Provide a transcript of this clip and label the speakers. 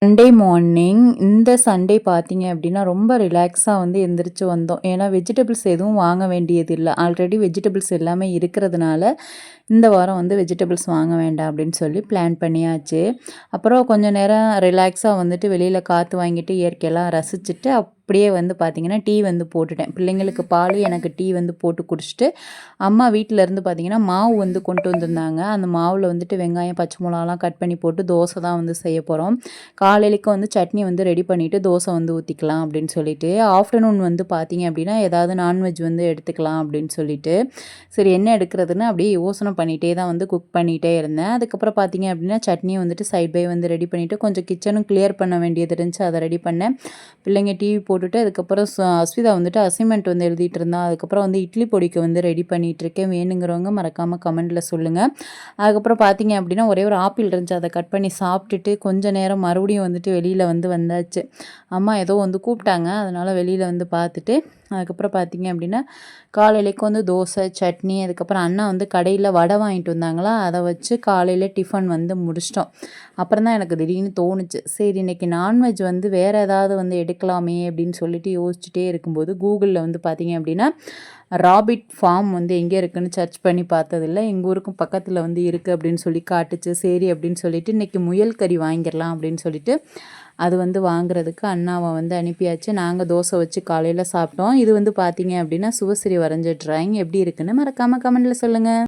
Speaker 1: Sunday morning இந்த Sunday பார்த்தீங்க அப்படின்னா ரொம்ப ரிலாக்ஸாக வந்து எந்திரிச்சு வந்தோம். ஏன்னா வெஜிடபிள்ஸ் எதுவும் வாங்க வேண்டியது இல்லை. ஆல்ரெடி வெஜிடபிள்ஸ் எல்லாமே இருக்கிறதுனால இந்த வாரம் வந்து வெஜிடபிள்ஸ் வாங்க வேண்டாம் அப்படின்னு சொல்லி பிளான் பண்ணியாச்சு. அப்புறம் கொஞ்சம் நேரம் ரிலாக்ஸாக வந்துட்டு வெளியில் காற்று வாங்கிட்டு இயற்கையெல்லாம் ரசிச்சுட்டு அப்படியே வந்து பார்த்திங்கன்னா டீ வந்து போட்டுட்டேன். பிள்ளைங்களுக்கு பால், எனக்கு டீ வந்து போட்டு குடிச்சிட்டு அம்மா வீட்டிலேருந்து பார்த்திங்கன்னா மாவு வந்து கொண்டு வந்திருந்தாங்க. அந்த மாவில் வந்துட்டு வெங்காயம், பச்சை மிளகாலாம் கட் பண்ணி போட்டு தோசை தான் வந்து செய்ய போகிறோம். காலையிலைக்கு வந்து சட்னி வந்து ரெடி பண்ணிவிட்டு தோசை வந்து ஊற்றிக்கலாம் அப்படின்னு சொல்லிட்டு, ஆஃப்டர்நூன் வந்து பார்த்திங்க அப்படின்னா ஏதாவது நான்வெஜ் வந்து எடுத்துக்கலாம் அப்படின்னு சொல்லிட்டு, சரி என்ன எடுக்கிறதுன்னு அப்படியே யோசனை பண்ணிகிட்டே தான் வந்து குக் பண்ணிகிட்டே இருந்தேன். அதுக்கப்புறம் பார்த்திங்க அப்படின்னா சட்னியும் வந்துட்டு சைட் பை வந்து ரெடி பண்ணிவிட்டு கொஞ்சம் கிச்சனும் கிளியர் பண்ண வேண்டியது இருந்துச்சு, அதை ரெடி பண்ணேன். பிள்ளைங்க டிவி போட்டுட்டு அதுக்கப்புறம் அஸ்விதா வந்துட்டு அசைன்மெண்ட் வந்து எழுதிட்டு இருந்தா. அதுக்கப்புறம் வந்து இட்லி பொடிக்கு வந்து ரெடி பண்ணிகிட்ருக்கேன். வேணுங்கிறவங்க மறக்காமல் கமெண்ட்டில் சொல்லுங்கள். அதுக்கப்புறம் பார்த்திங்க அப்படின்னா ஒரே ஒரு ஆப்பிள் இருந்துச்சு, அதை கட் பண்ணி சாப்பிட்டுட்டு கொஞ்சம் நேரம் மறுபடியும் வந்துட்டு வெளியில் வந்து வந்தாச்சு. அம்மா ஏதோ வந்து கூப்பிட்டாங்க, அதனால் வெளியில் வந்து பார்த்துட்டு அதுக்கப்புறம் பார்த்திங்க அப்படின்னா காலையிலேக்கு வந்து தோசை, சட்னி, அதுக்கப்புறம் அண்ணா வந்து கடையில் வடை வாங்கிட்டு வந்தாங்களா, அதை வச்சு காலையில் டிஃபன் வந்து முடிச்சிட்டோம். அப்புறம் தான் எனக்கு திடீர்னு தோணுச்சு, சரி இன்றைக்கி நான்வெஜ் வந்து வேறு ஏதாவது வந்து எடுக்கலாமே அப்படின்னு சொல்லிட்டு யோசிச்சுட்டே இருக்கும்போது கூகுளில் வந்து பார்த்திங்க அப்படின்னா ராபிட் ஃபார்ம் வந்து எங்கே இருக்குதுன்னு சர்ச் பண்ணி பார்த்ததில்ல, எங்கள் ஊருக்கும் பக்கத்தில் வந்து இருக்குது அப்படின்னு சொல்லி காட்டுச்சு. சரி அப்படின்னு சொல்லிட்டு இன்றைக்கி முயல் கறி வாங்கிடலாம் அப்படின்னு சொல்லிட்டு அது வந்து வாங்குறதுக்கு அண்ணாவை வந்து அனுப்பியாச்சு. நாங்கள் தோசை வச்சு காலையில் சாப்பிட்டோம். இது வந்து பார்த்தீங்க அப்படின்னா சுவஸ்ரீ வரைஞ்ச ட்ராயிங் எப்படி இருக்குன்னு மறக்காமல் கமெண்ட்டில் சொல்லுங்கள்.